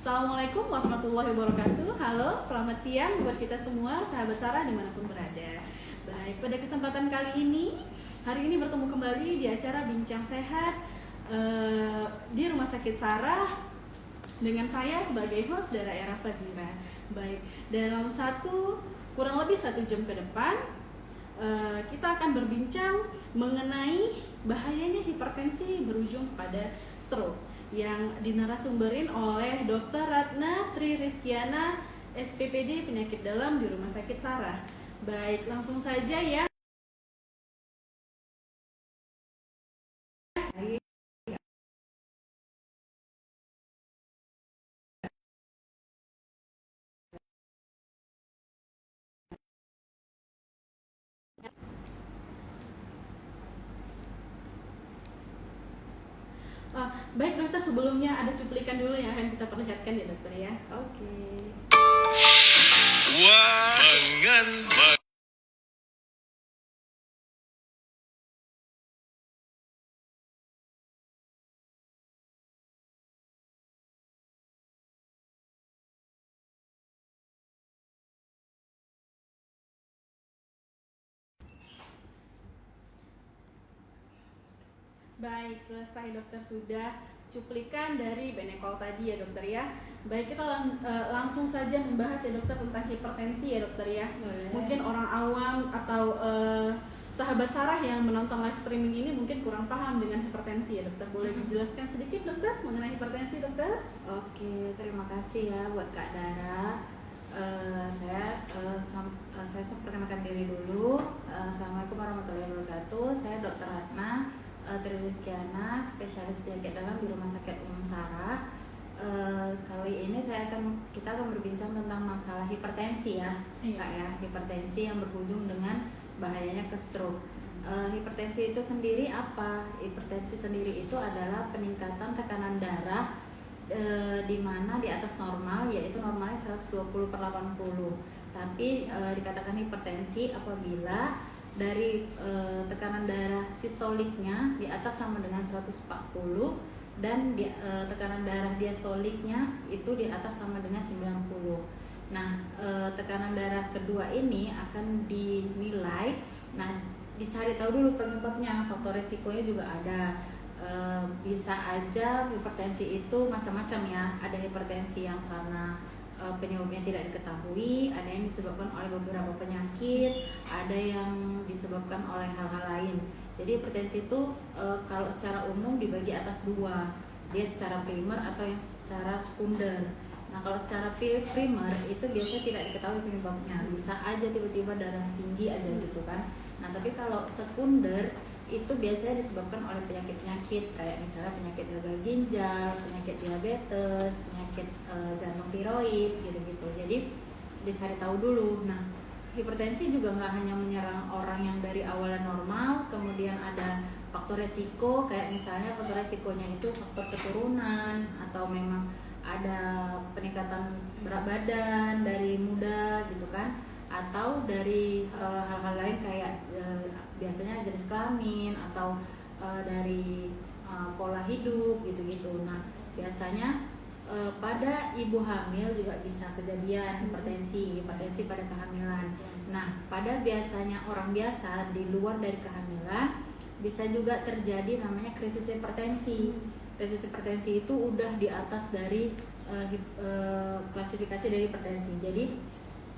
Assalamualaikum warahmatullahi wabarakatuh. Halo, selamat siang buat kita semua, sahabat Sarah dimanapun berada. Baik, pada kesempatan kali ini, hari ini bertemu kembali di acara Bincang Sehat di Rumah Sakit Sarah dengan saya sebagai host Dara Era Fazira. Baik, dalam kurang lebih 1 jam ke depan, kita akan berbincang mengenai bahayanya hipertensi berujung pada stroke yang dinarasumberin oleh Dr. Ratna Tri Rizkiana, SPPD Penyakit Dalam di Rumah Sakit Sarah. Baik, langsung saja ya. Baik dokter, sebelumnya ada cuplikan dulu yang akan kita perlihatkan ya dokter ya. Oke. Baik, selesai dokter, sudah cuplikan dari Benecol tadi ya dokter ya. Baik, kita langsung saja membahas ya dokter tentang hipertensi ya dokter ya. Boleh. Mungkin orang awam atau sahabat Sarah yang menonton live streaming ini mungkin kurang paham dengan hipertensi ya dokter. Boleh dijelaskan sedikit dokter mengenai hipertensi dokter? Oke, terima kasih ya buat Kak Dara. Saya perkenalkan diri dulu. Assalamualaikum warahmatullahi wabarakatuh. Saya Dr. Ratna Tri Rizkiana, spesialis penyakit dalam di Rumah Sakit Umum Sarah. Kali ini kita akan berbincang tentang masalah hipertensi ya, Kak ya. Hipertensi yang berujung dengan bahayanya ke stroke. Hipertensi itu sendiri apa? Hipertensi sendiri itu adalah peningkatan tekanan darah di mana di atas normal, yaitu normalnya 120/80. Tapi dikatakan hipertensi apabila dari tekanan darah sistoliknya di atas sama dengan 140 dan tekanan darah diastoliknya itu di atas sama dengan 90. Nah, tekanan darah kedua ini akan dinilai. Nah, dicari tahu dulu penyebabnya, faktor resikonya juga ada. Bisa aja hipertensi itu macam-macam ya. Ada hipertensi yang karena penyebabnya tidak diketahui, ada yang disebabkan oleh beberapa penyakit, ada yang disebabkan oleh hal-hal lain. Jadi hipertensi itu kalau secara umum dibagi atas dua, dia secara primer atau yang secara sekunder. Nah, kalau secara primer itu biasanya tidak diketahui penyebabnya, bisa aja tiba-tiba darah tinggi aja gitu kan. Nah, tapi kalau sekunder itu biasanya disebabkan oleh penyakit-penyakit kayak misalnya penyakit gagal ginjal, penyakit diabetes, penyakit jantung tiroid gitu-gitu. Jadi dicari tahu dulu. Nah, hipertensi juga nggak hanya menyerang orang yang dari awalnya normal, kemudian ada faktor resiko kayak misalnya faktor resikonya itu faktor keturunan atau memang ada peningkatan berat badan dari muda gitu kan, atau dari hal-hal lain kayak biasanya jenis kelamin atau dari pola hidup gitu-gitu. Nah, biasanya pada ibu hamil juga bisa kejadian hipertensi pada kehamilan. Nah, pada biasanya orang biasa di luar dari kehamilan bisa juga terjadi namanya krisis hipertensi. Krisis hipertensi itu udah di atas dari klasifikasi dari hipertensi. Jadi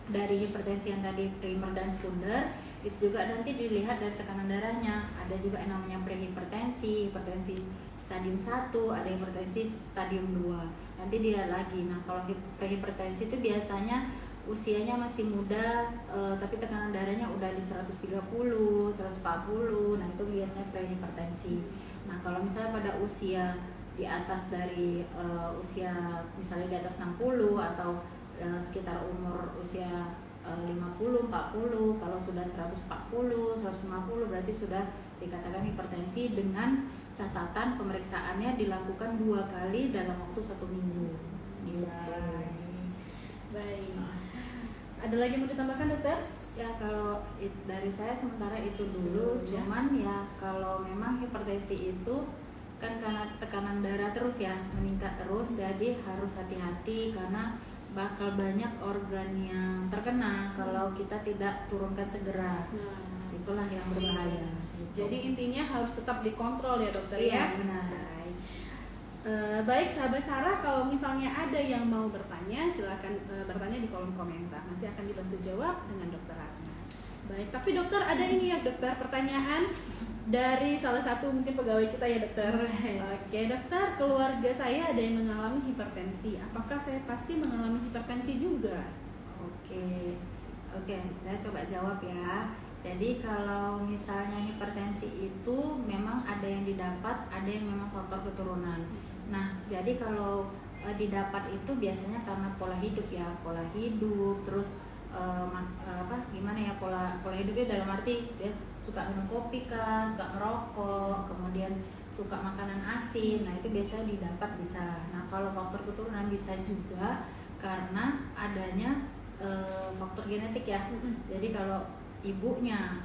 dari hipertensi yang tadi primer dan sekunder, itu juga nanti dilihat dari tekanan darahnya. Ada juga yang namanya prehipertensi, hipertensi stadium 1, ada hipertensi stadium 2. Nanti dilihat lagi. Nah, kalau prehipertensi itu biasanya usianya masih muda, tapi tekanan darahnya udah di 130, 140. Nah, itu biasanya prehipertensi. Nah, kalau misalnya pada usia di atas dari usia misalnya di atas 60 atau sekitar umur usia 50, 40, kalau sudah 140, 150 berarti sudah dikatakan hipertensi dengan catatan pemeriksaannya dilakukan 2 kali dalam waktu 1 minggu. Gitu. Baik. Ada lagi mau ditambahkan dokter? Ya, kalau dari saya sementara itu dulu. Cuman ya kalau memang hipertensi itu kan karena tekanan darah terus ya meningkat terus, jadi harus hati-hati karena bakal banyak organ yang terkena kalau kita tidak turunkan segera. Itulah yang berbahaya. Jadi intinya harus tetap dikontrol ya dokter Iya, ya. benar. Baik sahabat Sarah, kalau misalnya ada yang mau bertanya silakan bertanya di kolom komentar, nanti akan dibantu jawab dengan dokter Ratna. Baik, tapi dokter ada ini ya dokter, pertanyaan dari salah satu mungkin pegawai kita ya dokter. Oke dokter, keluarga saya ada yang mengalami hipertensi, apakah saya pasti mengalami hipertensi juga? Oke, saya coba jawab ya. Jadi kalau misalnya hipertensi itu memang ada yang didapat, ada yang memang faktor keturunan. Nah, jadi kalau didapat itu biasanya karena pola hidup ya, pola hidup, terus gimana ya pola hidupnya dalam arti dia suka minum kopi kan, suka merokok, kemudian suka makanan asin. Nah itu biasanya didapat bisa. Nah kalau faktor keturunan bisa juga karena adanya faktor genetik ya. Jadi kalau ibunya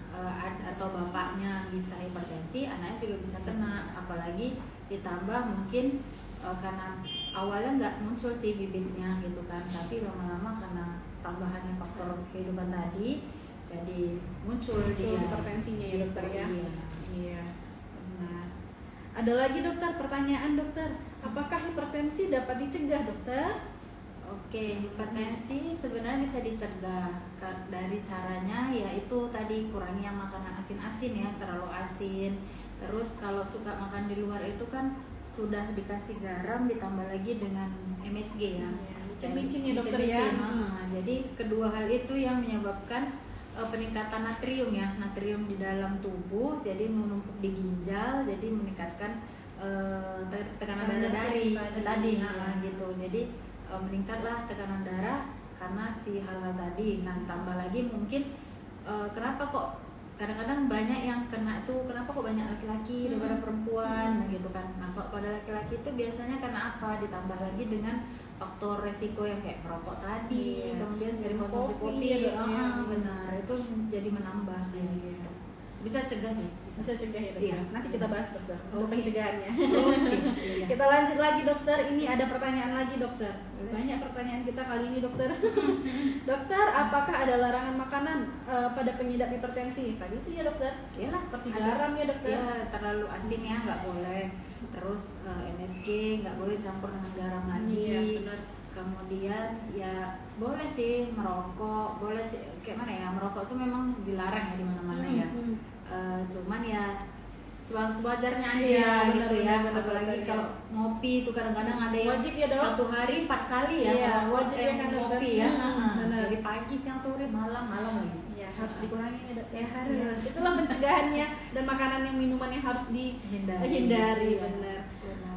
atau bapaknya bisa hipertensi, anaknya juga bisa kena. Apalagi ditambah mungkin karena awalnya nggak muncul sih bibitnya gitu kan, tapi lama-lama karena tambahannya faktor kehidupan tadi jadi muncul dia hipertensinya ya dokter ya. Iya. Nah, ada lagi dokter, pertanyaan dokter, apakah hipertensi dapat dicegah dokter? Oke, hipertensi sebenarnya bisa dicegah dari caranya yaitu tadi kurangi yang makanan asin-asin ya, terlalu asin. Terus kalau suka makan di luar itu kan sudah dikasih garam ditambah lagi dengan MSG ya. Micin-micin ya dokter ya. Jadi kedua hal itu yang menyebabkan peningkatan natrium ya, natrium di dalam tubuh, jadi menumpuk di ginjal, jadi meningkatkan tekanan darah tadi gitu. Jadi meningkatlah tekanan darah karena si hal-hal tadi. Nah tambah lagi mungkin kenapa kok kadang-kadang banyak yang kena tuh, kenapa kok banyak laki-laki daripada perempuan, nah gitu kan. Nah kalau pada laki-laki itu biasanya karena apa? Ditambah lagi dengan faktor resiko yang kayak merokok tadi, kemudian sering konsumsi kopi, benar itu jadi menambah gitu. Bisa cegah sih. Bisa cegah ya dokter. Iya. Nanti kita bahas dokter untuk Oke. pencegahannya. Iya. Kita lanjut lagi dokter. Ini ada pertanyaan lagi dokter. Banyak pertanyaan kita kali ini dokter. Dokter, apakah ada larangan makanan pada penyedap hipertensi? Tadi itu ya dokter. Iyalah Seperti garam ya dokter. Ya terlalu asin ya nggak boleh. Terus MSG nggak boleh campur dengan garam lagi. Iya, benar. Kemudian ya boleh sih merokok, boleh sih kayak mana ya, merokok itu memang dilarang ya di mana-mana ya. Cuman ya sewajarnya aja Iya, gitu benar, ya. benar, Apalagi benar. kalau ngopi itu kadang-kadang ada yang Wajib ya, Dok? satu hari 4 kali ya. Iya, merokok, wajib ya kan, ngopi dokter? ya. Benar. Dari pagi, siang, sore, malam lagi. Ya, harus dikurangi ya dok. Ya, harus. Itulah pencegahannya, dan makanan yang minuman yang harus dihindari. Iya. Benar.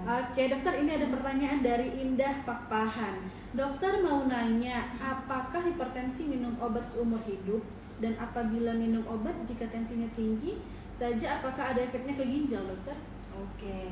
Oke dokter, ini ada pertanyaan dari Indah Pakpahan. Dokter mau nanya, apakah hipertensi minum obat seumur hidup? Dan apabila minum obat jika tensinya tinggi saja, apakah ada efeknya ke ginjal dokter? Oke.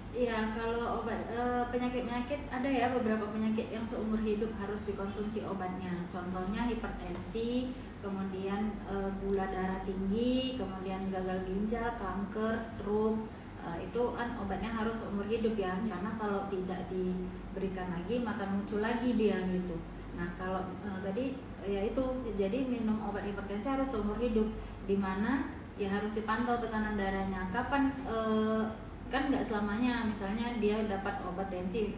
Iya, kalau obat penyakit-penyakit ada ya, beberapa penyakit yang seumur hidup harus dikonsumsi obatnya. Contohnya hipertensi, kemudian gula darah tinggi, kemudian gagal ginjal, kanker, stroke. Itu kan obatnya harus seumur hidup ya, karena kalau tidak diberikan lagi maka muncul lagi dia gitu. Nah kalau tadi ya itu, jadi minum obat hipertensi harus seumur hidup, dimana ya harus dipantau tekanan darahnya. Kapan kan nggak selamanya, misalnya dia dapat obat tensi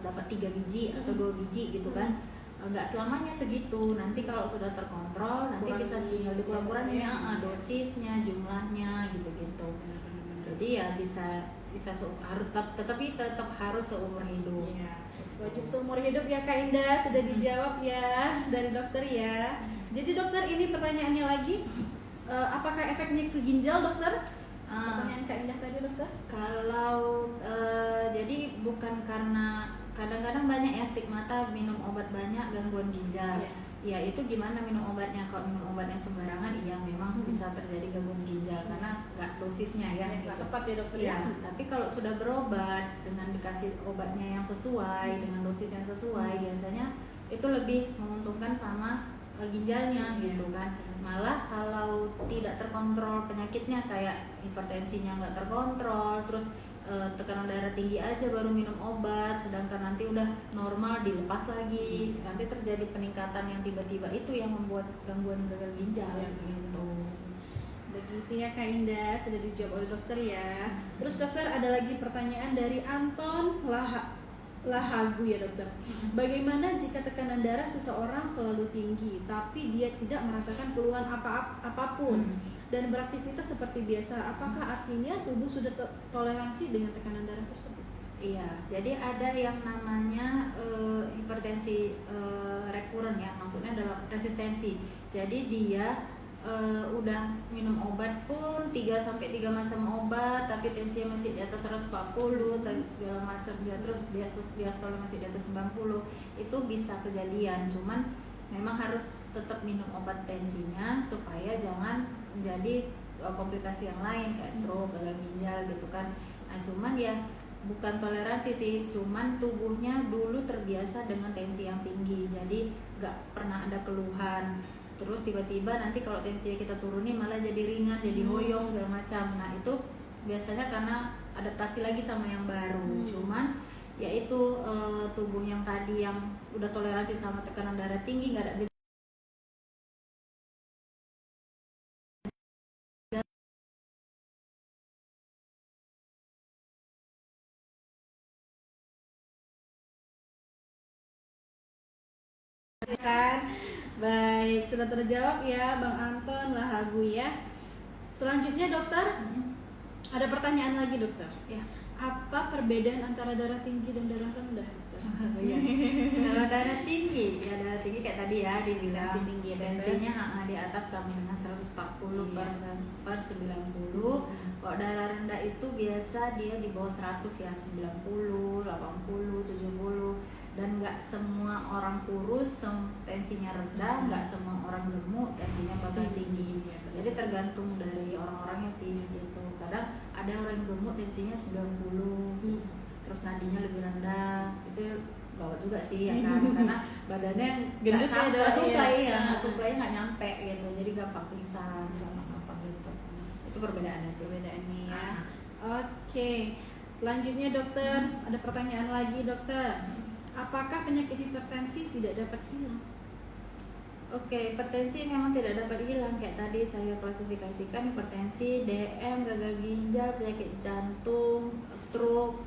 dapat 3 biji atau 2 biji gitu kan, nggak selamanya segitu. Nanti kalau sudah terkontrol nanti bisa tinggal dikurang-kurangin dosisnya, jumlahnya gitu-gitu. Jadi ya bisa harus tetap harus seumur hidup. Iya. Wajib seumur hidup ya Kak Indah, sudah dijawab ya dari dokter ya. Jadi dokter, ini pertanyaannya lagi, apakah efeknya ke ginjal dokter? Pertanyaan Kak Indah tadi dokter. Kalau jadi bukan karena kadang-kadang banyak ya stigmata minum obat banyak gangguan ginjal. Ya itu gimana minum obatnya? Kalau minum obatnya sembarangan, iya memang bisa terjadi gangguan ginjal karena nggak dosisnya ya. Nggak tepat ya dokter ya. Tapi kalau sudah berobat dengan dikasih obatnya yang sesuai dengan dosis yang sesuai, biasanya itu lebih menguntungkan sama ginjalnya gitu kan. Malah kalau tidak terkontrol penyakitnya kayak hipertensinya nggak terkontrol, terus tekanan darah tinggi aja baru minum obat, sedangkan nanti udah normal dilepas lagi, nanti terjadi peningkatan yang tiba-tiba itu yang membuat gangguan gagal ginjal gitu. Begitu ya Kak Indah, sudah dijawab oleh dokter ya. Terus dokter, ada lagi pertanyaan dari Anton Lahagu ya dokter. Bagaimana jika tekanan darah seseorang selalu tinggi tapi dia tidak merasakan keluhan apapun dan beraktivitas seperti biasa? Apakah artinya tubuh sudah toleransi dengan tekanan darah tersebut? Iya, jadi ada yang namanya hipertensi rekuren ya, maksudnya adalah resistensi. Jadi dia udah minum obat pun 3 macam obat tapi tensinya masih di atas 140 dan segala macam, terus diastole masih di atas 90, itu bisa kejadian. Cuman memang harus tetap minum obat tensinya supaya jangan menjadi komplikasi yang lain kayak stroke, gagal ginjal gitu kan. Nah cuman ya bukan toleransi sih, cuman tubuhnya dulu terbiasa dengan tensi yang tinggi, jadi nggak pernah ada keluhan. Terus tiba-tiba nanti kalau tensinya kita turunin malah jadi ringan, jadi hoyong segala macam. Nah itu biasanya karena adaptasi lagi sama yang baru. Cuman yaitu tubuh yang tadi yang udah toleransi sama tekanan darah tinggi nggak ada Kan? Baik, sudah terjawab ya Bang Anton Lahagu ya. Selanjutnya dokter, ada pertanyaan lagi dokter. ya. Apa perbedaan antara darah tinggi dan darah rendah dokter? Ya. Kalau darah tinggi, ya darah tinggi kayak tadi ya dibilang Tensi tinggi, tensinya di atas sama dengan 140 per 90. Kalau darah rendah itu biasa dia di bawah 100 ya, 90, 80, 70. Dan nggak semua orang kurus tensinya rendah, nggak semua orang gemuk tensinya bakal tinggi. Jadi tergantung dari orang-orangnya sih gitu. Kadang ada orang yang gemuk tensinya 90, terus nadinya lebih rendah, itu gawat juga sih ya kan, karena badannya nggak sampai suplainya nggak nyampe gitu, jadi gampang pingsan, gampang gitu. Itu perbedaannya sih. Perbedaannya ya. Oke, selanjutnya dokter, ada pertanyaan lagi dokter. Apakah penyakit hipertensi tidak dapat hilang? Oke, hipertensi memang tidak dapat hilang. Kayak tadi saya klasifikasikan hipertensi, DM, gagal ginjal, penyakit jantung, stroke,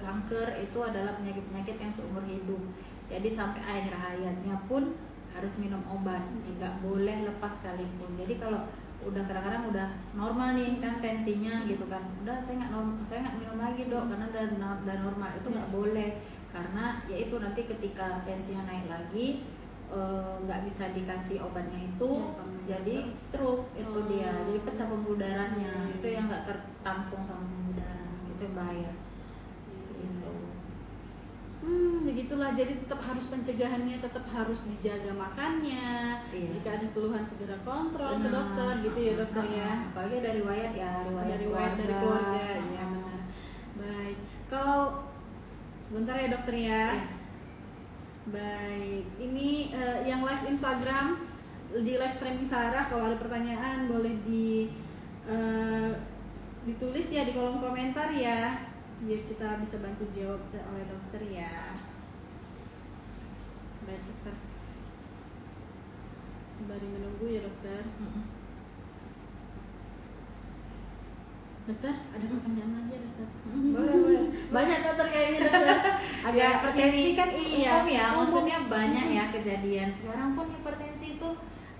kanker, itu adalah penyakit-penyakit yang seumur hidup. Jadi sampai akhir hayatnya pun harus minum obat, nggak boleh lepas sekalipun. Jadi kalau udah kadang-kadang udah normal nih kan tensinya gitu kan, udah saya nggak minum lagi dok karena udah normal, itu nggak boleh. Karena yaitu nanti ketika tensinya naik lagi nggak bisa dikasih obatnya itu jadi stroke itu dia, jadi pecah pembuluh darahnya, itu yang nggak tertampung sama pembuluh darah, itu bahaya gitu. Begitulah, jadi tetap harus pencegahannya, tetap harus dijaga makannya. Iya. Jika ada keluhan segera kontrol ke dokter gitu ya dokter ya. Apalagi dari riwayat Dari keluarga ya benar. Baik, kalau sebentar ya dokter ya. Iya. Baik, ini yang live Instagram di live streaming Sarah, kalau ada pertanyaan boleh ditulis ya di kolom komentar ya, biar kita bisa bantu jawab oleh dokter ya. Baik dokter, sembari menunggu ya dokter. Dokter, ada pertanyaan lagi ya dokter? Boleh. Banyak dokter kayaknya dokter. Ya, hipertensi kan iya, umum ya, umum. maksudnya banyak ya kejadian. Sekarang pun hipertensi itu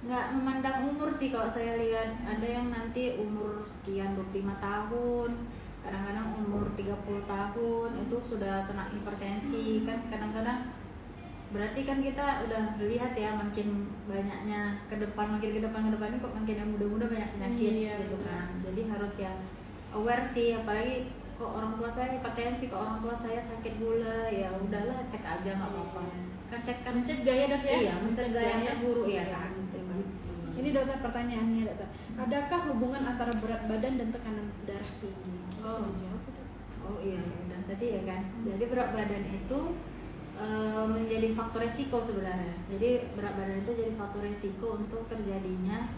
nggak memandang umur sih, kalau saya lihat ada yang nanti umur sekian 25 tahun, kadang-kadang umur 30 tahun itu sudah kena hipertensi kan. Kadang-kadang berarti kan kita udah lihat ya makin banyaknya ke depan ini kok makin yang muda-muda banyak penyakit gitu kan. Jadi harus ya aware sih, apalagi kok orang tua saya hipertensi, kok orang tua saya sakit gula, ya udahlah cek aja nggak apa-apa. Kan cek kan mencegah ya dok ya? Iya, mencegah yang terburuk ya kan. Ini dokter, pertanyaannya dokter, adakah hubungan antara berat badan dan tekanan darah tinggi? Oh iya, udah tadi ya kan. Jadi berat badan itu menjadi faktor resiko sebenarnya. Jadi berat badan itu jadi faktor resiko untuk terjadinya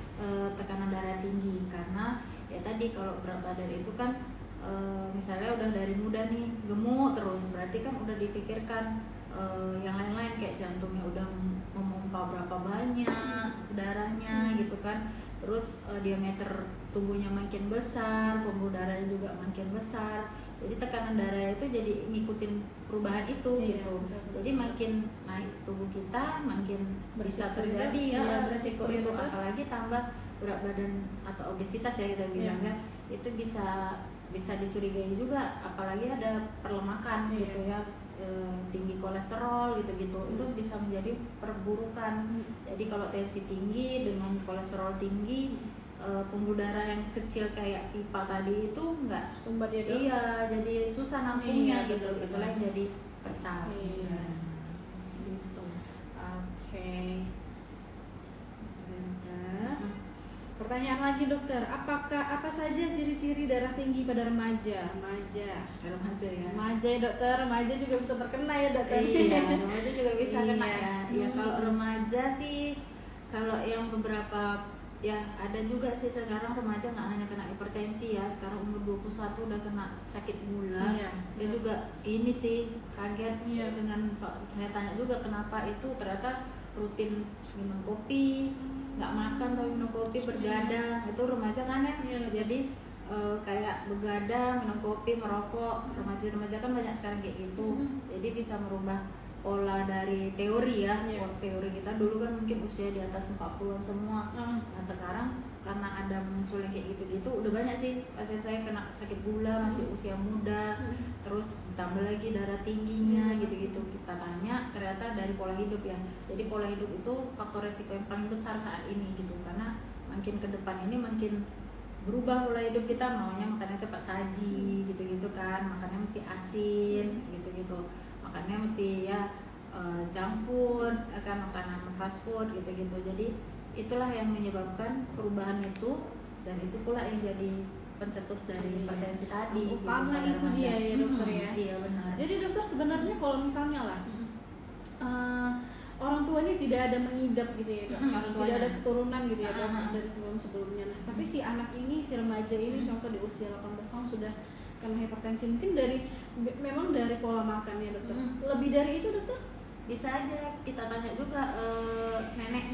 tekanan darah tinggi, karena ya tadi kalau berat badan itu kan misalnya udah dari muda nih gemuk terus, berarti kan udah dipikirkan yang lain-lain kayak jantungnya udah memompa berapa banyak darahnya gitu kan, terus diameter tubuhnya makin besar, pembuluh darahnya juga makin besar, jadi tekanan darah itu jadi ngikutin perubahan itu gitu. Jadi makin naik tubuh kita makin bisa terjadi beresiko itu, apalagi tambah berat badan atau obesitas ya kita bilang ya, itu bisa dicurigai juga, apalagi ada perlemakan gitu ya, tinggi kolesterol gitu-gitu, itu bisa menjadi perburukan. Jadi kalau tensi tinggi dengan kolesterol tinggi, pembuluh darah yang kecil kayak pipa tadi itu enggak sumbat ya dok? Iya, jadi susah nampungnya gitu, itulah yang jadi pecah. Gitu. Oke. Pertanyaan lagi dokter, apa saja ciri-ciri darah tinggi pada remaja? Remaja ya. Remaja ya dokter, remaja juga bisa terkena ya dokter. Iya, remaja juga bisa kena ya. Ya kalau remaja sih, kalau yang beberapa ya ada juga sih sekarang remaja nggak hanya kena hipertensi ya, sekarang umur 21 udah kena sakit gula. Saya juga ini sih kaget dengan saya tanya juga kenapa itu, ternyata rutin minum kopi, nggak makan tapi minum kopi, bergadang, itu remaja kan ya. Jadi kayak begadang, minum kopi, merokok, remaja kan banyak sekarang kayak gitu. Jadi bisa merubah pola dari teori ya. Teori kita dulu kan mungkin usia di atas 40-an semua. Nah sekarang karena ada muncul yang kayak gitu-gitu, udah banyak sih pasien saya kena sakit gula masih usia muda, terus ditambah lagi darah tingginya gitu-gitu. Kita tanya, ternyata dari pola hidup ya. Jadi pola hidup itu faktor resiko yang paling besar saat ini gitu, karena makin ke depan ini makin berubah pola hidup kita, maunya makannya cepat saji gitu-gitu kan, makannya mesti asin gitu-gitu, makannya mesti ya junk food, kan makanan fast food gitu-gitu. Jadi itulah yang menyebabkan perubahan itu, dan itu pula yang jadi pencetus dari hipertensi tadi. Utama gitu, itu dia ya dokter ya. Iya benar. Jadi dokter sebenarnya kalau misalnya lah orang tuanya tidak ada mengidap gitu ya dok, tidak ada keturunan gitu ya dok dari sebelumnya. Nah tapi si anak ini, si remaja ini contoh di usia 18 tahun sudah kena hipertensi, mungkin memang dari pola makannya dokter. Lebih dari itu dokter? Bisa aja kita tanya juga nenek,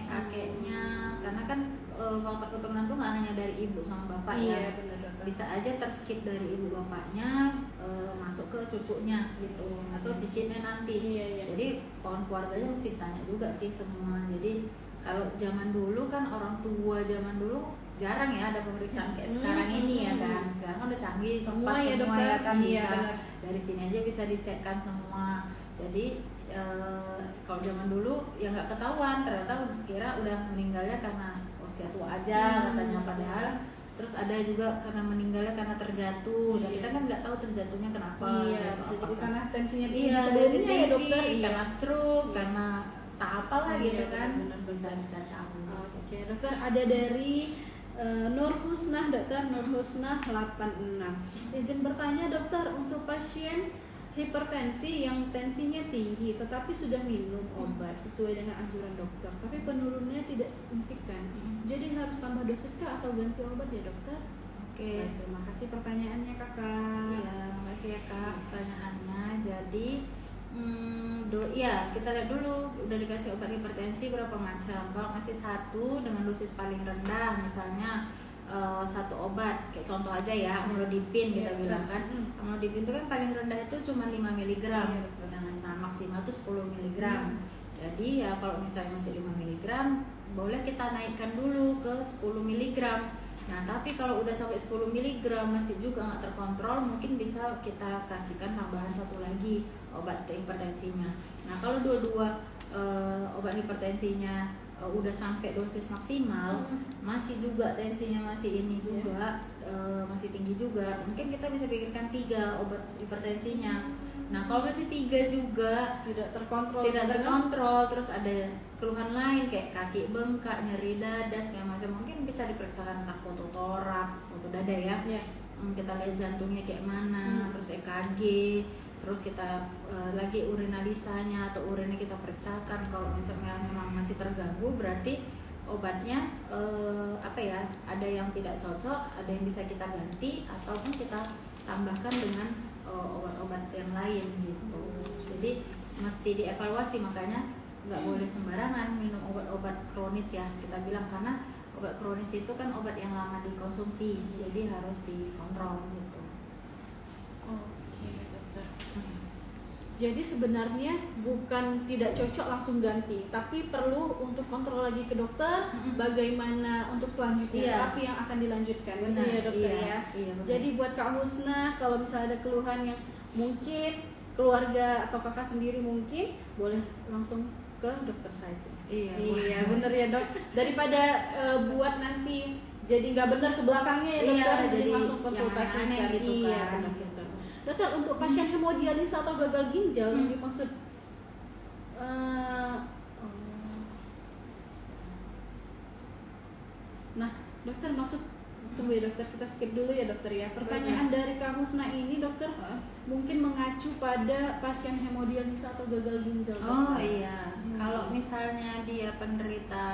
kakeknya, karena kan faktor keturunan tuh nggak hanya dari ibu sama bapak ya. Bener, bisa aja terskip dari ibu bapaknya masuk ke cucunya gitu, atau cicitnya nanti. Jadi pohon keluarganya mesti ditanya juga sih semua. Jadi kalau zaman dulu kan orang tua zaman dulu jarang ya ada pemeriksaan kayak sekarang ini ya kan. Sekarang kan udah canggih, cepat semua ya kan, bisa dari sini aja bisa dicekkan semua. Jadi kalau zaman dulu ya nggak ketahuan, ternyata kira udah meninggalnya karena usia tua aja katanya, padahal terus ada juga karena meninggalnya karena terjatuh, dan kita kan nggak tahu terjatuhnya kenapa. Bisa jadi karena tensinya tinggi sebelumnya ya dokter, karena stroke, karena tak apalah gitu kan, bisa dicari tahu. Oke dokter, ada dari Nur Husnah dokter, Nur Husnah 86. Izin bertanya dokter, untuk pasien hipertensi yang tensinya tinggi tetapi sudah minum obat sesuai dengan anjuran dokter, tapi penurunannya tidak signifikan, jadi harus tambah dosis kah atau ganti obat ya dokter? Oke. Terima kasih pertanyaannya kakak. Iya, makasih ya kak pertanyaannya. Jadi kita lihat dulu udah dikasih obat hipertensi berapa macam. Kalau masih satu dengan dosis paling rendah, misalnya satu obat, kayak contoh aja ya amlodipin kita bilang kan, amlodipin itu kan paling rendah itu cuma 5 mg, nah maksimal itu 10 mg. Jadi ya kalau misalnya masih 5 mg boleh kita naikkan dulu ke 10 mg. Nah tapi kalau udah sampai 10 mg masih juga nggak terkontrol, mungkin bisa kita kasihkan tambahan satu lagi obat hipertensinya. Nah kalau dua-dua obat hipertensinya udah sampai dosis maksimal, masih juga tensinya masih ini juga masih tinggi juga, mungkin kita bisa pikirkan 3 obat hipertensinya. Nah kalau masih 3 juga tidak terkontrol, terus ada keluhan lain kayak kaki bengkak, nyeri dada segala macam, mungkin bisa diperiksakan foto toraks, foto dada ya. Kita lihat jantungnya kayak mana, terus EKG, terus kita lagi urinalisanya atau urinnya kita periksakan. Kalau misalnya memang masih terganggu, berarti obatnya apa ya, ada yang tidak cocok, ada yang bisa kita ganti ataupun kita tambahkan dengan obat-obat yang lain gitu. Jadi mesti dievaluasi, makanya nggak boleh sembarangan minum obat-obat kronis ya kita bilang, karena obat kronis itu kan obat yang lama dikonsumsi, jadi harus dikontrol gitu. Oke, dokter. Jadi sebenarnya bukan tidak cocok langsung ganti, tapi perlu untuk kontrol lagi ke dokter bagaimana untuk selanjutnya terapi yang akan dilanjutkan. Benar ya dokter ya. Iya, jadi buat Kak Husna, kalau misalnya ada keluhan yang mungkin keluarga atau kakak sendiri mungkin boleh langsung ke dokter saja. Iya benar ya dok. Daripada buat nanti jadi nggak benar ke belakangnya ya dokter, jadi langsung konsultasikan gitu kan. Dokter, untuk pasien hemodialis atau gagal ginjal yang dimaksud nah dokter maksud, tunggu ya dokter, kita skip dulu ya dokter ya. Pertanyaan dari Kak Husna ini dokter mungkin mengacu pada pasien hemodialis atau gagal ginjal dokter. Iya. Kalau misalnya dia penderita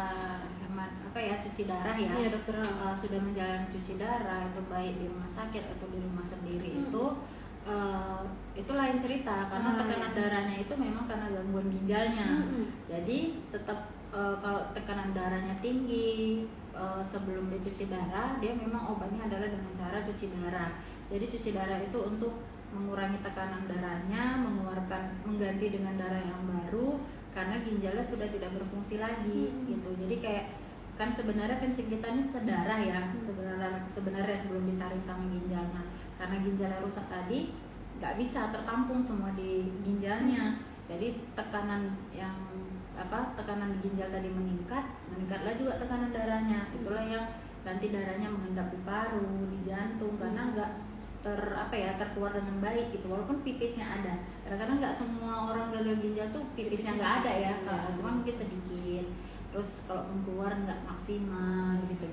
cuci darah ya, iya dokter, sudah menjalani cuci darah itu baik di rumah sakit atau di rumah sendiri, itu lain cerita, karena tekanan darahnya itu memang karena gangguan ginjalnya. Jadi tetap kalau tekanan darahnya tinggi sebelum dicuci darah, dia memang obatnya adalah dengan cara cuci darah. Jadi cuci darah itu untuk mengurangi tekanan darahnya, mengganti dengan darah yang baru, karena ginjalnya sudah tidak berfungsi lagi gitu. Jadi kayak kan sebenarnya kencing kita ini sedarah ya, sebenarnya sebelum disaring sama ginjal. Nah, karena ginjalnya rusak tadi nggak bisa tertampung semua di ginjalnya, jadi tekanan di ginjal tadi meningkatlah juga tekanan darahnya. Itulah yang nanti darahnya mengendap di paru, di jantung, karena nggak terkeluar dengan baik gitu. Walaupun pipisnya ada, kadang-kadang nggak semua orang gagal ginjal tuh pipisnya nggak ada ya, cuma mungkin sedikit. Terus kalau keluar nggak maksimal gitu.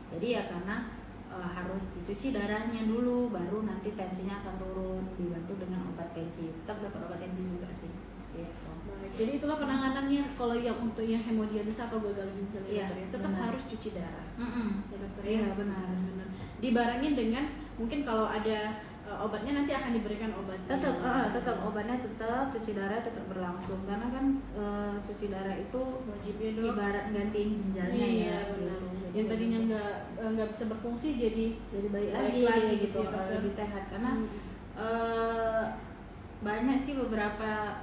Jadi ya karena harus dicuci darahnya dulu, baru nanti tensinya akan turun, dibantu dengan obat tensi. Tetap dapat obat tensi juga sih gitu. Jadi itulah penanganannya kalau yang untuk yang hemodialis atau gagal ginjal ya, tetap benar. harus cuci darah. Ya dokter ya. Benar. Dibarengin dengan mungkin kalau ada obatnya nanti akan diberikan obat. Tetap obatnya tetap, cuci darah tetap berlangsung, karena kan cuci darah itu wajib ya dok, ibarat gantiin ginjalnya ya gitu. Yang tadinya nggak bisa berfungsi jadi baik lagi gitu, lebih sehat. Karena banyak sih beberapa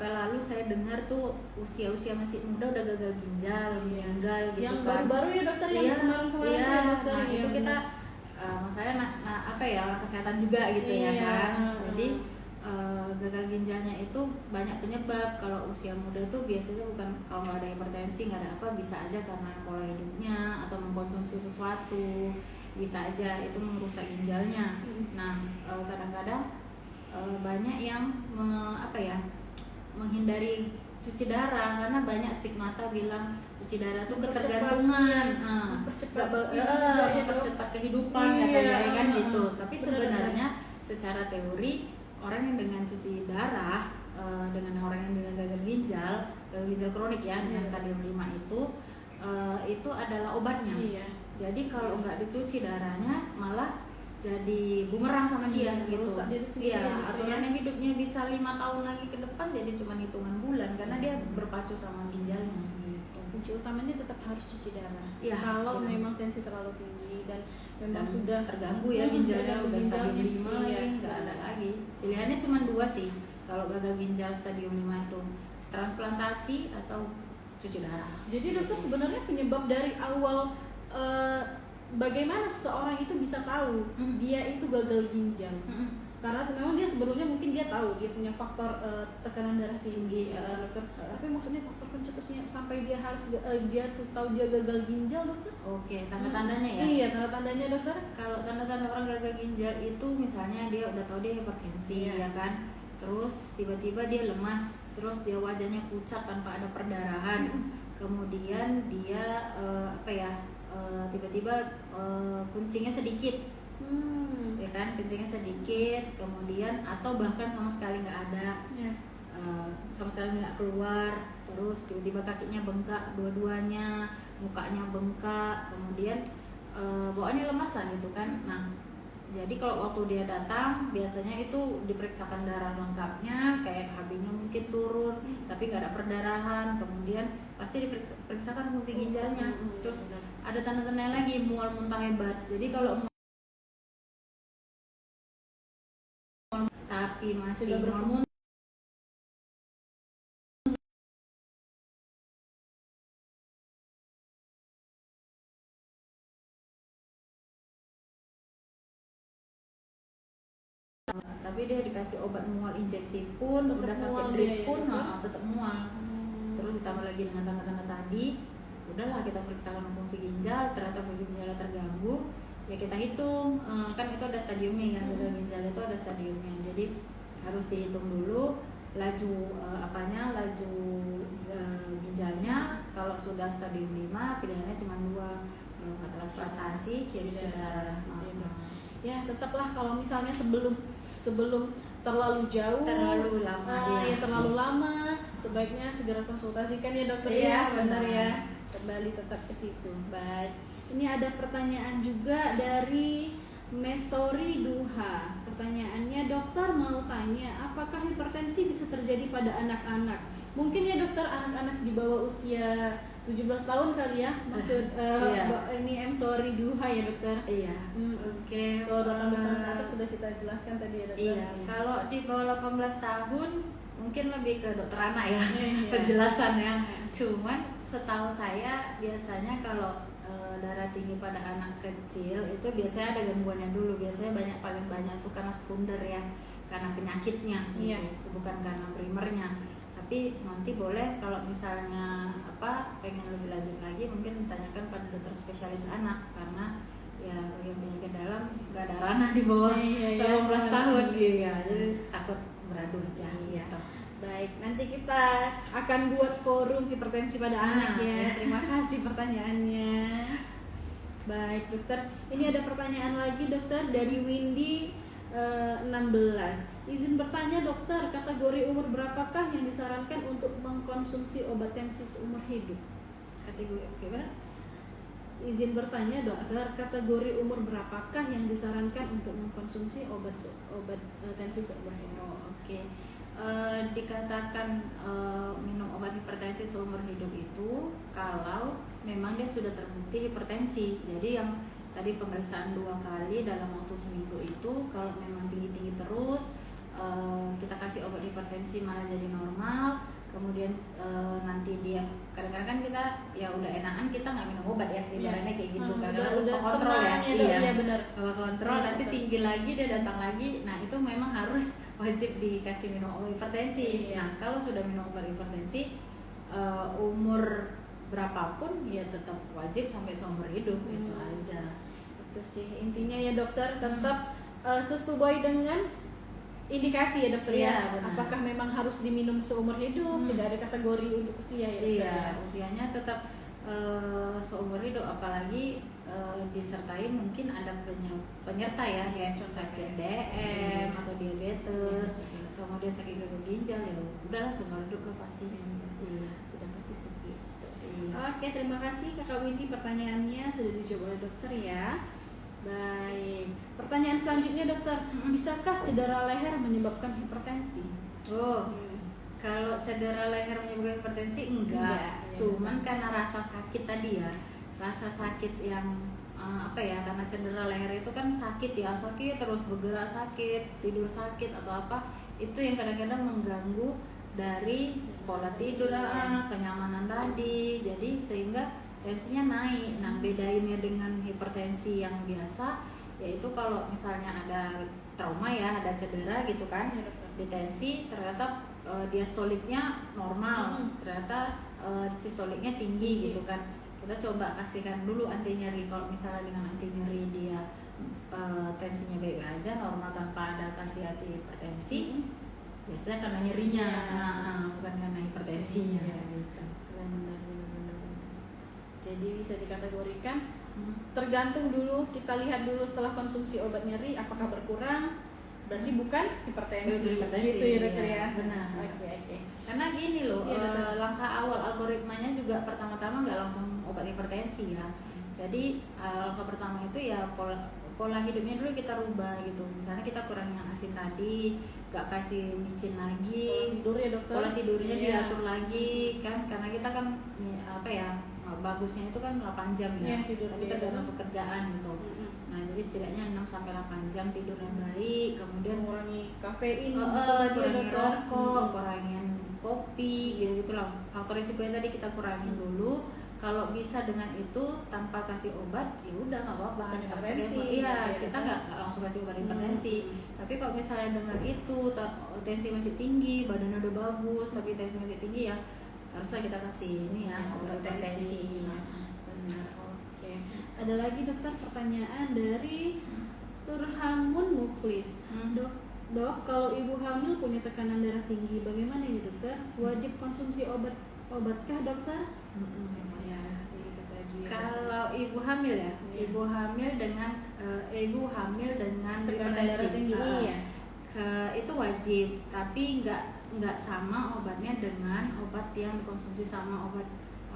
lalu saya dengar tuh usia masih muda udah gagal ginjal, meninggal gitu yang kan. Baru-baru ya dokter, yang kemarin-kemarin ya dokter. Nah, itu kita masalahnya kesehatan juga gitu ya kan. Jadi gagal ginjalnya itu banyak penyebab. Kalau usia muda itu biasanya bukan, kalau nggak ada hipertensi, nggak ada apa, bisa aja karena pola hidupnya atau mengkonsumsi sesuatu, bisa aja itu merusak ginjalnya. Nah, kadang-kadang banyak yang menghindari cuci darah karena banyak stigmata bilang cuci darah tuh ketergantungan, mempercepat kehidupan katanya kan gitu. Tapi sebenarnya secara teori orang yang dengan cuci darah dengan orang yang dengan gagal ginjal kronik ya, dengan stadium 5 itu adalah obatnya. Jadi kalau nggak dicuci darahnya malah jadi bumerang sama dia gitu. Aturannya hidupnya bisa 5 tahun lagi ke depan, jadi cuma hitungan bulan karena dia berpacu sama ginjalnya gitu. Kunci utamanya tetap harus cuci darah. Kalau memang tensi terlalu tinggi dan memang sudah terganggu ya ginjalnya, udah stadium 5 nggak ada lagi. Pilihannya cuma 2 sih kalau gagal ginjal stadium 5 itu, transplantasi atau cuci darah. Jadi dokter, sebenarnya penyebab dari awal bagaimana seseorang itu bisa tahu dia itu gagal ginjal? Karena memang dia sebelumnya mungkin dia tahu dia punya faktor tekanan darah tinggi, dokter. Tapi maksudnya faktor pencetusnya sampai dia harus dia tuh tahu dia gagal ginjal, dokter? Oke, tanda-tandanya ya? Iya, tanda-tandanya dokter. Kalau tanda-tanda orang gagal ginjal itu misalnya dia udah tahu dia hipertensi ya kan, terus tiba-tiba dia lemas, terus dia wajahnya pucat tanpa ada perdarahan, kemudian dia tiba-tiba kencingnya sedikit, ya kan, kencingnya sedikit, kemudian atau bahkan sama sekali nggak ada, sama sekali nggak keluar, terus tiba-tiba kakinya bengkak dua-duanya, mukanya bengkak, kemudian bawaannya lemas lah gitu kan. Nah, jadi kalau waktu dia datang biasanya itu diperiksakan darah lengkapnya, kayak HB-nya mungkin turun tapi nggak ada perdarahan, kemudian pasti diperiksakan fungsi ginjalnya. Terus ada tanda-tanda lagi, mual muntah hebat. Jadi kalau tapi masih mual muntah, tapi dia dikasih obat mual injeksi pun, Tetep udah sampai mual drip dia, pun ya? tetap mual. Terus ditambah lagi dengan tanda-tanda tadi, udahlah kita periksakan fungsi ginjal, ternyata fungsi ginjalnya terganggu, ya kita hitung, kan itu ada stadiumnya ya, gagal ginjal itu ada stadiumnya, jadi harus dihitung dulu laju laju ginjalnya. Kalau sudah stadium 5 pilihannya cuma 2, kalau nggak transplantasi ya bisa darah. Ya tetaplah kalau misalnya sebelum terlalu jauh, Terlalu lama, ya terlalu lama, sebaiknya segera konsultasikan ya dokter. Iya, ya benar benar. ya, kembali tetap ke situ. Baik, ini ada pertanyaan juga dari Mesori Duha. Pertanyaannya, dokter mau tanya, apakah hipertensi bisa terjadi pada anak-anak? Mungkin ya dokter, anak-anak di bawah usia 17 tahun kali ya, maksud Iya. ini Mesori Duha ya dokter. Iya. Oke. Kalau 18 tahun ke atas sudah kita jelaskan tadi ya dokter. Iya, kalau di bawah 18 tahun mungkin lebih ke dokter anak ya Iya. penjelasannya. Cuman setahu saya biasanya kalau darah tinggi pada anak kecil itu biasanya ada gangguannya dulu. Biasanya paling banyak tuh karena sekunder ya, karena penyakitnya Iya. gitu, bukan karena primernya. Tapi nanti boleh kalau misalnya pengen lebih lanjut lagi mungkin tanyakan pada dokter spesialis anak, karena ya yang penyakit dalam nggak ada ranah di bawah Iya, 18 tahun gitu ya, jadi takut beradu aja Iya. gitu. Baik, nanti kita akan buat forum hipertensi pada anak ya. iya. Terima kasih pertanyaannya. Baik dokter, ini ada pertanyaan lagi dokter dari Windy 16. Izin bertanya dokter, kategori umur berapakah yang disarankan untuk mengkonsumsi obat tensi seumur hidup? Kategori gimana? Izin bertanya dokter, kategori umur berapakah yang disarankan untuk mengkonsumsi obat tensi seumur hidup? Oke. Dikatakan minum obat hipertensi seumur hidup itu kalau memang dia sudah terbukti hipertensi. Jadi yang tadi pemeriksaan 2 kali dalam waktu seminggu itu, kalau memang tinggi-tinggi terus, kita kasih obat hipertensi malah jadi normal. Kemudian nanti dia kadang-kadang kan kita ya udah enakan kita nggak minum obat ya, ibaratnya kayak gitu, karena udah kontrol ya. iya benar. Kalau kontrol nanti tinggi lagi dia datang lagi, nah itu memang harus wajib dikasih minum obat hipertensi. Iya. Nah kalau sudah minum obat hipertensi umur berapapun ya tetap wajib sampai seumur hidup. Itu aja. Itu sih intinya ya dokter, tetap sesuai dengan indikasi ya dokter Iya, ya. benar. Apakah memang harus diminum seumur hidup? Tidak ada kategori untuk usia ya dokter. Iya, usianya tetap seumur hidup, apalagi disertai mungkin ada penyerta ya, kayak sakit DM atau diabetes, kemudian sakit gagal ginjal, ya udahlah seumur hidup lah pasti. Iya, sudah pasti seperti itu. Iya. Oke, terima kasih Kakak Windy, pertanyaannya sudah dijawab oleh dokter ya. Baik, pertanyaan selanjutnya dokter, bisakah cedera leher menyebabkan hipertensi? Kalau cedera leher menyebabkan hipertensi enggak, Iya, cuman karena rasa sakit tadi ya, rasa sakit yang karena cedera leher itu kan sakit ya, sakit terus bergerak sakit, tidur sakit atau apa, itu yang kadang-kadang mengganggu dari pola tidur, kenyamanan tadi, jadi sehingga tensinya naik. Nah, bedainnya dengan hipertensi yang biasa, yaitu kalau misalnya ada trauma ya, ada cedera gitu kan, di tensi ternyata diastoliknya normal, ternyata sistoliknya tinggi gitu kan. Kita coba kasihkan dulu anti nyeri. Kalau misalnya dengan anti nyeri dia tensinya baik aja, normal tanpa ada kasih anti hipertensi, biasanya karena nyerinya, bukan karena hipertensinya. Gitu. Benar. Jadi bisa dikategorikan tergantung dulu, kita lihat dulu setelah konsumsi obat nyeri apakah berkurang, berarti bukan hipertensi. Hipertensi, Gitu ya dokter ya. benar. Oke. Karena gini loh, Iya, betul. langkah awal algoritmanya juga pertama-tama nggak langsung obat hipertensi ya. Jadi langkah pertama itu ya pola hidupnya dulu kita rubah gitu. Misalnya kita kurangi yang asin tadi, nggak kasih micin lagi, Pola tidur ya dokter. pola tidurnya Iya. diatur lagi kan, karena kita kan apa ya, bagusnya itu kan 8 jam ya, Iya, tidur tapi dia. tergantung pekerjaan gitu. Nah jadi setidaknya 6-8 jam tidur yang baik, kemudian Mengurangi kafein, kurangi rokok, kurangin kopi, gitu lah. Faktor risiko yang tadi kita kurangin dulu. Kalau bisa dengan itu tanpa kasih obat, ya udah nggak apa-apa. Bukan hipertensi. Iya, Ya, kita kan? nggak langsung kasih obat hipertensi. Tapi kalau misalnya dengan itu tensi masih tinggi, badannya udah bagus, tapi tensi masih tinggi ya haruslah kita kasih ini ya obat hipertensi. Benar. Oke. Ada lagi dokter pertanyaan dari Turhamun Muklis. Dok, kalau ibu hamil punya tekanan darah tinggi, bagaimana ya dokter? Wajib konsumsi obatkah dokter? Ya, itu tadi. Kalau ibu hamil ya, Iya. ibu hamil dengan Tekanan hipertensi, darah tinggi, iya. itu wajib, tapi nggak sama obatnya dengan obat yang dikonsumsi sama obat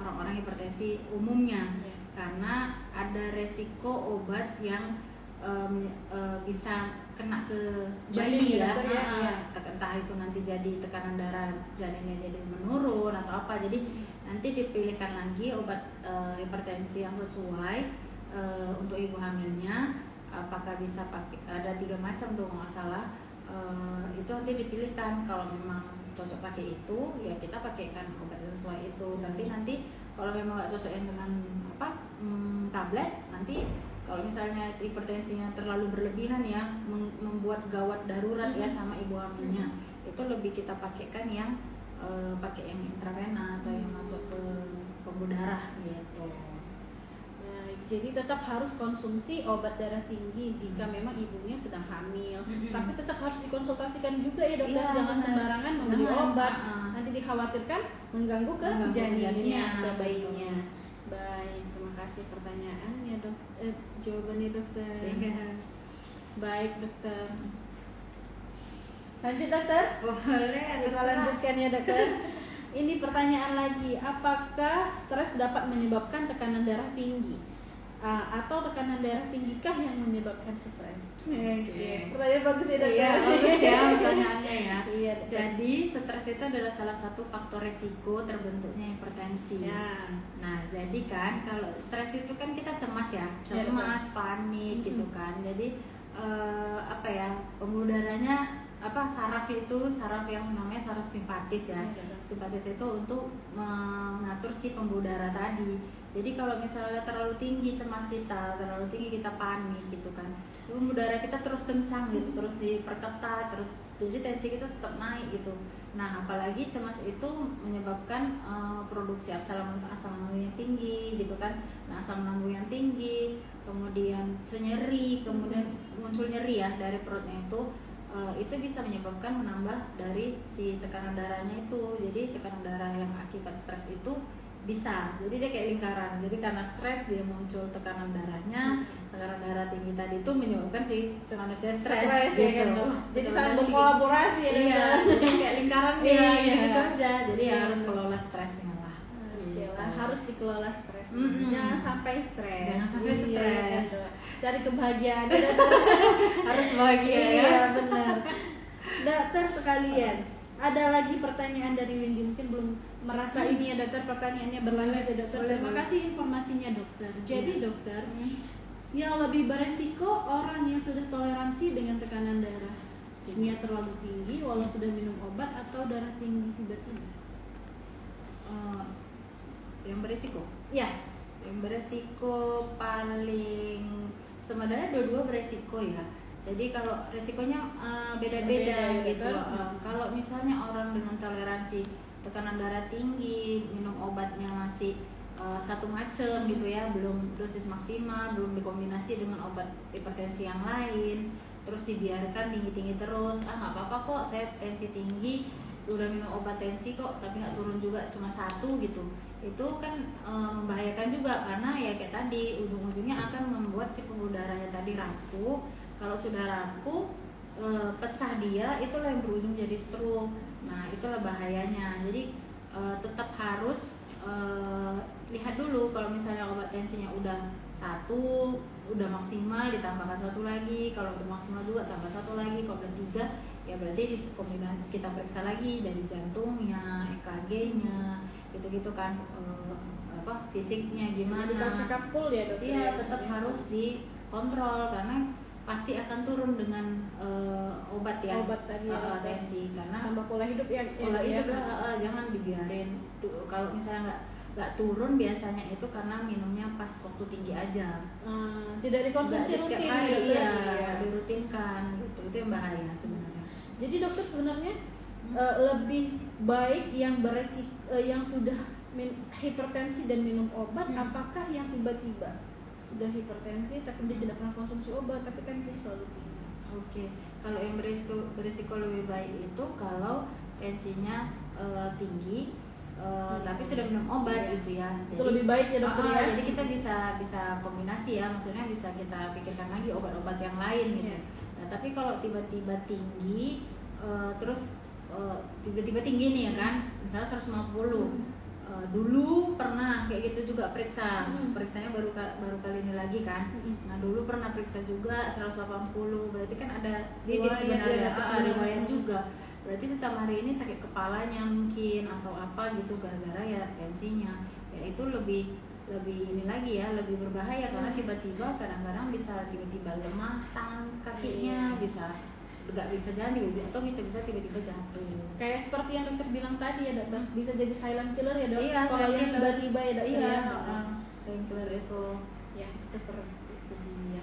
orang-orang hipertensi umumnya, Iya. karena ada resiko obat yang bisa kena ke bayi Janin ya, dokter ya, iya. entah itu nanti jadi tekanan darah janinnya jadi menurun atau apa, jadi nanti dipilihkan lagi obat hipertensi yang sesuai untuk ibu hamilnya. Apakah bisa pakai, ada 3 macam tuh nggak salah, itu nanti dipilihkan. Kalau memang cocok pakai itu ya kita pakaikan obat yang sesuai itu, tapi nanti kalau memang nggak cocok yang dengan tablet, nanti kalau misalnya hipertensinya terlalu berlebihan ya, membuat gawat darurat ya sama ibu hamilnya, itu lebih kita pakaikan yang pakai yang intravena atau yang masuk ke pembuluh darah gitu. Baik, jadi tetap harus konsumsi obat darah tinggi jika memang ibunya sedang hamil. Tapi tetap harus dikonsultasikan juga ya dokter, Iya, jangan benar. sembarangan membeli Jangan, obat. Nanti Dikhawatirkan mengganggu ke Mengganggu janinnya, janinnya, ke bayinya. betul. Baik, terima kasih pertanyaannya dok. Jawabannya dokter. Iya. Baik dokter. Lanjut dokter. Boleh, Kita terserah. lanjutkan ya dokter. Ini pertanyaan lagi, apakah stres dapat menyebabkan tekanan darah tinggi? Atau tekanan darah tinggikah yang menyebabkan stres? Oke. Pertanyaan bagus ya dokter. Iya, bagus ya pertanyaannya ya. Iya, dokter. Jadi stres itu adalah salah satu faktor resiko terbentuknya hipertensi. Ya. Nah, jadi kan kalau stres itu kan kita cemas ya, Iya, cemas, panik gitu kan. Jadi apa ya, pembuluh darahnya saraf yang namanya saraf simpatis ya. Simpatis itu untuk mengatur si pembuluh darah tadi. Jadi kalau misalnya terlalu tinggi cemas kita, terlalu tinggi kita panik gitu kan, pembuluh darah kita terus kencang gitu, terus diperketat, terus jadi tensi kita tetap naik gitu. Nah apalagi cemas itu menyebabkan produksi asam lambung yang tinggi gitu kan. Nah asam lambung yang tinggi, kemudian nyeri, kemudian muncul nyeri ya dari perutnya itu bisa menyebabkan menambah dari si tekanan darahnya itu. Jadi tekanan darah yang akibat stres itu bisa, jadi dia kayak lingkaran. Jadi karena stres dia muncul tekanan darahnya, tekanan darah tinggi tadi itu menyebabkan si manusia stres gitu. Ya, kan? Jadi Tekanan saling darah berkolaborasi ya. iya, jadi kayak lingkaran dia Iya. gitu aja. Jadi Iya. ya harus kelola stresnya lah. Oke lah, harus dikelola stres. Mm-mm. Jangan sampai stres. Jangan sampai Iya, stres. gitu. Cari kebahagiaan. Harus bahagia ya. Iya benar. Dokter sekalian, ada lagi pertanyaan dari Windy, mungkin belum merasa ini ya dokter, pertanyaannya berlanjut ya dokter. Boleh, Terima boleh. kasih informasinya dokter. Jadi Iya. dokter, yang lebih beresiko orang yang sudah toleransi dengan tekanan darah tinggi terlalu tinggi walau sudah minum obat, atau darah tinggi tiba-tiba? Yang berisiko. Ya, Yang beresiko paling sebenarnya dua-dua beresiko ya. Jadi kalau resikonya beda-beda Beda, gitu. betul. Kalau misalnya orang dengan toleransi tekanan darah tinggi, minum obatnya masih satu macam gitu ya, belum dosis maksimal, belum dikombinasi dengan obat hipertensi yang lain, terus dibiarkan tinggi-tinggi terus, nggak apa-apa kok, saya tensi tinggi, udah minum obat tensi kok, tapi nggak turun juga, cuma satu gitu. Itu kan membahayakan juga, karena ya kayak tadi ujung-ujungnya akan membuat si pembuluh darahnya tadi rapuh. Kalau sudah rapuh, pecah dia, itulah yang berujung jadi stroke. Nah itulah bahayanya. Jadi tetap harus lihat dulu kalau misalnya obat tensinya udah satu, udah maksimal ditambahkan satu lagi, kalau udah maksimal juga tambah satu lagi, kalau udah 3 ya berarti kita periksa lagi dari jantungnya, EKG-nya, gitu-gitu kan, fisiknya gimana. Medical check up full ya dokter. Iya, tetap harus dikontrol karena pasti akan turun dengan obat ya, obat tadi ya, tensi, karena tambah pola hidup ya, pola hidup lah, jangan dibiarin tuh. Kalau misalnya nggak turun biasanya itu karena minumnya pas waktu tinggi aja, tidak dikonsumsi rutin hari, ya, iya, dirutinkan gitu. Itu yang bahaya sebenarnya. Jadi dokter sebenarnya lebih baik yang yang sudah hipertensi dan minum obat, apakah yang tiba-tiba sudah hipertensi tapi dia tidak pernah konsumsi obat tapi tensi selalu tinggi? Oke, kalau yang berisiko lebih baik itu kalau tensinya tinggi tapi sudah minum obat gitu ya. Itu lebih baik ya dokter ya. Jadi kita bisa kombinasi ya, maksudnya bisa kita pikirkan lagi obat-obat yang lain gitu. Nah, tapi kalau tiba-tiba tinggi terus tiba-tiba tinggi nih ya kan, misalnya 150. Dulu pernah kayak gitu juga periksanya baru kali ini lagi kan. Nah dulu pernah periksa juga 180, berarti kan ada bibit sebenarnya, riwayat juga. Berarti sesama hari ini sakit kepalanya mungkin atau apa gitu gara-gara ya tensinya. Ya itu lebih ini lagi ya, lebih berbahaya karena tiba-tiba kadang-kadang bisa tiba-tiba lemah tangan kakinya, nggak bisa jalan atau bisa tiba-tiba jatuh. Kayak seperti yang dokter bilang tadi ya dokter, bisa jadi silent killer ya dok. Iya, kalau yang tiba-tiba ya dokter. Iya, ya. silent killer itu. Ya itu dia.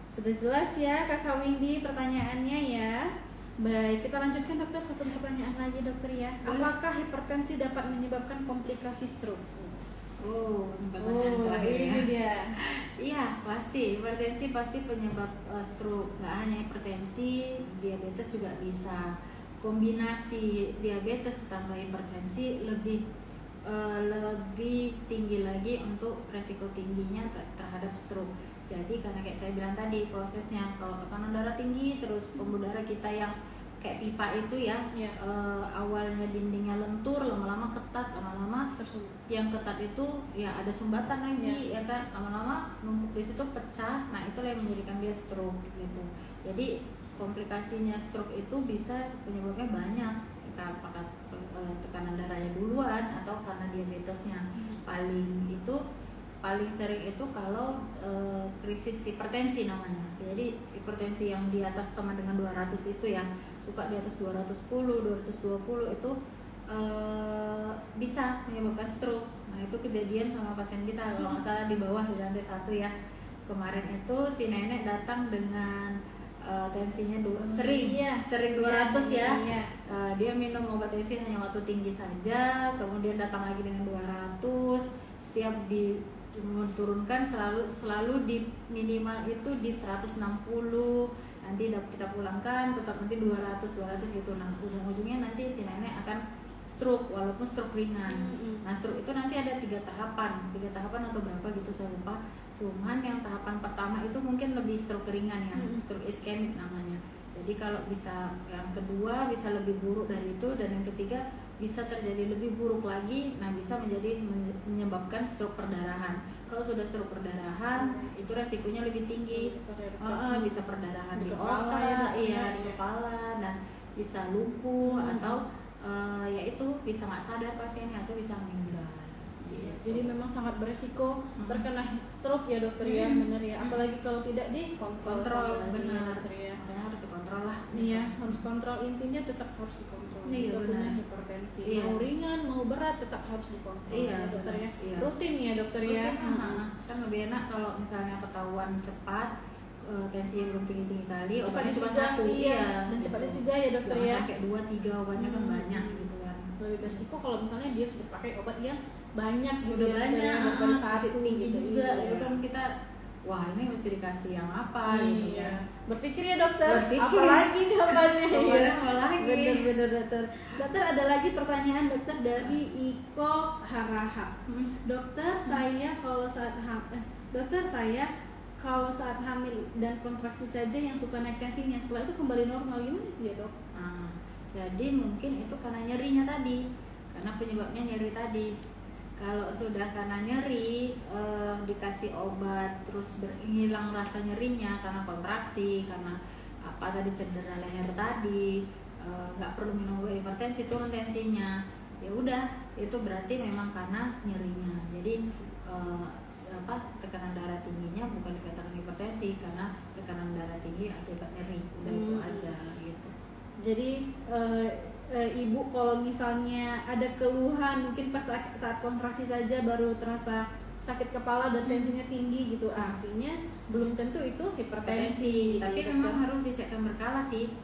Sudah jelas ya Kakak Windy pertanyaannya ya. Baik, kita lanjutkan dokter, satu pertanyaan lagi dokter ya. Apakah hipertensi dapat menyebabkan komplikasi stroke? Pertanyaan terakhir ya. Dia. Iya, pasti hipertensi pasti penyebab stroke. Nggak hanya hipertensi, diabetes juga bisa. Kombinasi diabetes tambah hipertensi lebih tinggi lagi untuk resiko tingginya terhadap stroke. Jadi karena kayak saya bilang tadi prosesnya, kalau tekanan darah tinggi terus pembuluh darah kita yang kayak pipa itu ya, awalnya dindingnya lentur, lama-lama ketat, lama-lama yang ketat itu ya ada sumbatan lagi ya kan, lama-lama numpuk di situ pecah. Nah itulah yang menjadikan dia stroke gitu. Jadi komplikasinya stroke itu bisa penyebabnya banyak, apakah tekanan darahnya duluan atau karena diabetesnya. Paling sering itu kalau krisis hipertensi namanya. Jadi hipertensi yang di atas sama dengan 200 itu ya, suka di atas 210, 220 itu bisa menyebabkan stroke. Nah itu kejadian sama pasien kita kalau nggak salah di bawah di lantai 1 ya. Kemarin itu si nenek datang dengan tensinya sering 200 ya. Dia minum obat tensi hanya waktu tinggi saja, kemudian datang lagi dengan 200. Setiap diturunkan selalu di minimal itu di 160. Nanti kita pulangkan tetap nanti 200 gitu. Nah ujung-ujungnya nanti si nenek akan stroke walaupun stroke ringan. Nah stroke itu nanti ada 3 tahapan atau berapa gitu saya lupa. Cuman yang tahapan pertama itu mungkin lebih stroke ringan ya, stroke ischemic namanya. Jadi kalau bisa yang kedua bisa lebih buruk dari itu, dan yang ketiga bisa terjadi lebih buruk lagi. Nah bisa menyebabkan stroke perdarahan. Kalau sudah stroke perdarahan itu resikonya lebih tinggi. Bisa perdarahan di otak, di kepala, dan bisa lumpuh atau yaitu bisa nggak sadar pasiennya atau bisa meninggal. Jadi memang sangat beresiko terkena stroke ya dokter ya, benar ya. Apalagi kalau tidak dikontrol. Benar. Ya. Harus dikontrol lah. Iya, harus kontrol, intinya tetap harus dikontrol. Kita punya hipertensi, mau ringan mau berat tetap harus dikontrol. Iya, dokter ya. Iya. Rutin ya dokter ya. Kan lebih enak kalau misalnya ketahuan cepat, tensinya belum tinggi-tinggi kali, cepat obatnya cuma dicegah, 1 dan cepat dicegah ya dokter ya. Sampai 2-3 obatnya kan banyak gitu kan. Lebih beresiko kalau misalnya dia sudah pakai obat yang banyak, udah banyak, saat tinggi gitu, juga, iya. itu kan kita wah ini mesti dikasih yang apa gitu ya. Berpikir ya dokter, apalagi nih obatnya ya. Apalagi. Bener dokter. Dokter ada lagi pertanyaan dokter dari Iko Haraha. Dokter saya kalau saat dokter saya kalau saat hamil dan kontraksi saja yang suka naik tensinya, setelah itu kembali normal, gimana itu ya dok? Nah, jadi mungkin itu karena nyerinya tadi, karena penyebabnya nyeri tadi. Kalau sudah karena nyeri, dikasih obat terus hilang rasa nyerinya karena kontraksi, karena apa tadi, cedera leher tadi, nggak perlu minum obat hipertensi, turun tensinya, ya udah itu berarti memang karena nyerinya. Jadi tekanan darah tingginya bukan dikatakan hipertensi, karena tekanan darah tinggi akibat nyeri, udah itu aja gitu. Jadi ibu kalau misalnya ada keluhan mungkin pas saat kontraksi saja baru terasa sakit kepala dan tensinya tinggi gitu, artinya belum tentu itu hipertensi. Tapi gitu, memang harus dicekkan berkala sih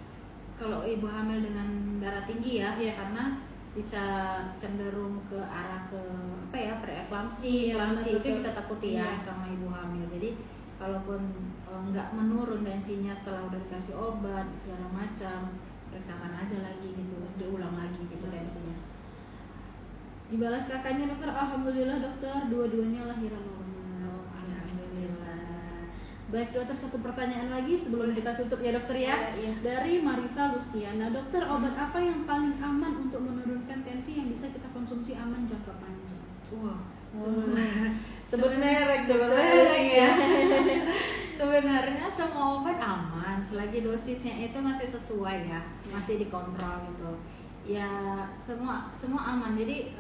kalau ibu hamil dengan darah tinggi ya, karena bisa cenderung ke arah ke preeklamsi. Itu kita takuti ya sama ibu hamil. Jadi kalaupun nggak menurun tensinya setelah udah dikasih obat segala macam, periksakan aja lagi gitu, diulang lagi gitu tensinya. Dibalas kakaknya, dokter, alhamdulillah dokter, dua-duanya lahiran normal. Alhamdulillah. Baik dokter, satu pertanyaan lagi sebelum kita tutup ya dokter ya. Iya. Dari Marita Luciana, dokter, obat apa yang paling aman untuk menurunkan tensi yang bisa kita konsumsi aman jangka panjang? Wah, sebut merek ya. Sebenarnya semua obat aman selagi dosisnya itu masih sesuai ya, masih dikontrol gitu. Ya semua aman. Jadi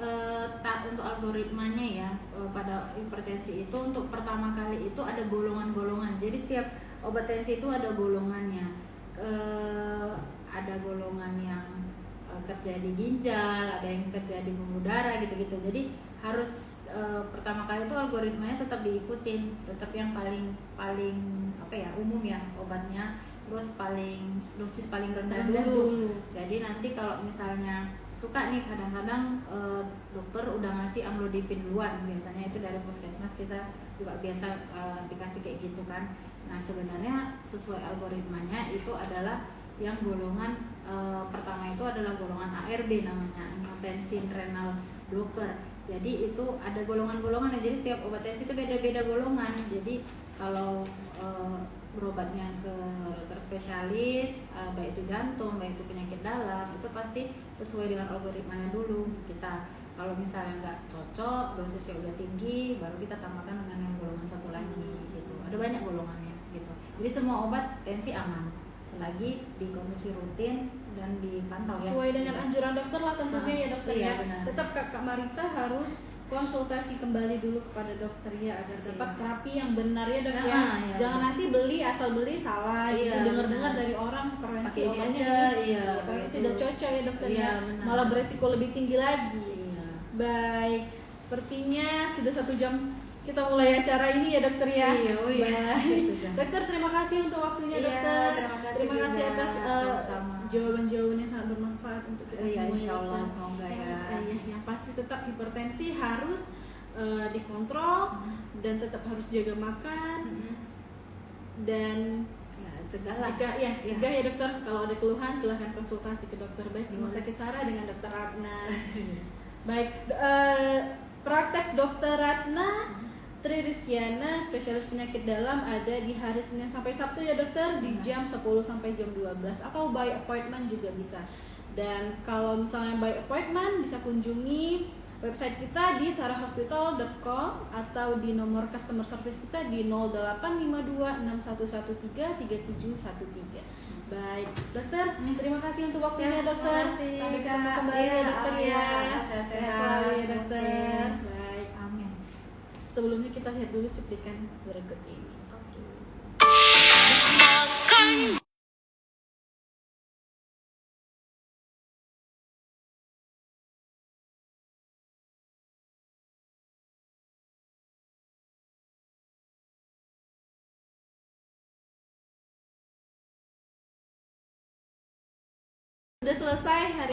untuk algoritmanya ya, pada hipertensi itu untuk pertama kali itu ada golongan-golongan. Jadi setiap obat tensi itu ada golongannya. Ada golongan yang kerja di ginjal, ada yang kerja di pembuluh darah gitu-gitu. Jadi harus pertama kali itu algoritmanya tetap diikutin, tetap yang paling umum ya obatnya, terus dosis paling rendah dulu. Jadi nanti kalau misalnya suka nih kadang-kadang dokter udah ngasih amlodipin duluan, biasanya itu dari puskesmas kita juga biasa dikasih kayak gitu kan. Nah sebenarnya sesuai algoritmanya itu adalah yang golongan pertama itu adalah golongan ARB namanya, angiotensin renal blocker. Jadi itu ada golongan-golongan, jadi setiap obat tensi itu beda-beda golongan. Jadi kalau berobatnya ke dokter spesialis, baik itu jantung, baik itu penyakit dalam, itu pasti sesuai dengan algoritmanya dulu. Kita kalau misalnya nggak cocok, dosisnya udah tinggi, baru kita tambahkan dengan yang golongan satu lagi gitu. Ada banyak golongannya gitu. Jadi semua obat tensi aman selagi dikonsumsi rutin dan dipantau ya. Sesuai dengan anjuran dokter lah tentunya ya dokter iya, ya. Benar. Tetap Kak Marita harus konsultasi kembali dulu kepada dokter ya agar dapat terapi yang benar ya dok ya. Jangan nanti asal beli salah gitu. Dengar-dengar dari orang preferensi obatnya tapi tidak cocok ya dokter ya. Malah beresiko lebih tinggi lagi. Baik, sepertinya sudah 1 jam kita mulai acara ini ya dokter ya. Baik. Dokter, terima kasih untuk waktunya dokter. Terima kasih atas jawaban-jawaban yang sangat bermanfaat untuk kita semua. Insyaallah, semoga ya. Yang pasti tetap hipertensi harus dikontrol dan tetap harus jaga makan dan cegah ya dokter. Kalau ada keluhan silahkan konsultasi ke dokter baik di Rumah Sakit Sarah dengan Dokter Ratna. Baik, praktek Dokter Ratna Tri Rizkiana, spesialis penyakit dalam, ada di hari Senin sampai Sabtu ya dokter, di jam 10 sampai jam 12, atau by appointment juga bisa. Dan kalau misalnya by appointment bisa kunjungi website kita di sarahhospital.com atau di nomor customer service kita di 085261133713. Baik, dokter, terima kasih untuk waktunya dokter. Sampai ketemu kembali ya dokter ya. Sehat selalu ya dokter. Baik, amin. Sebelumnya kita lihat dulu cuplikan berikut ini. Sudah selesai hari.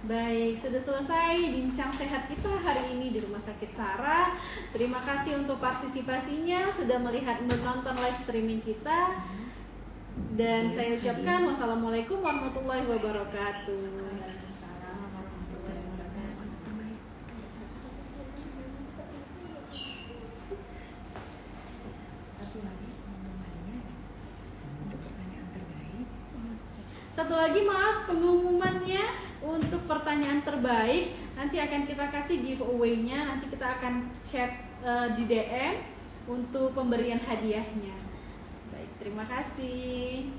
Baik, sudah selesai bincang sehat kita hari ini di Rumah Sakit Sarah. Terima kasih untuk partisipasinya, sudah menonton live streaming kita. Dan saya ucapkan wassalamualaikum warahmatullahi wabarakatuh. Satu lagi maaf, pengumumannya untuk pertanyaan terbaik nanti akan kita kasih giveaway-nya. Nanti kita akan chat di DM untuk pemberian hadiahnya. Baik, terima kasih.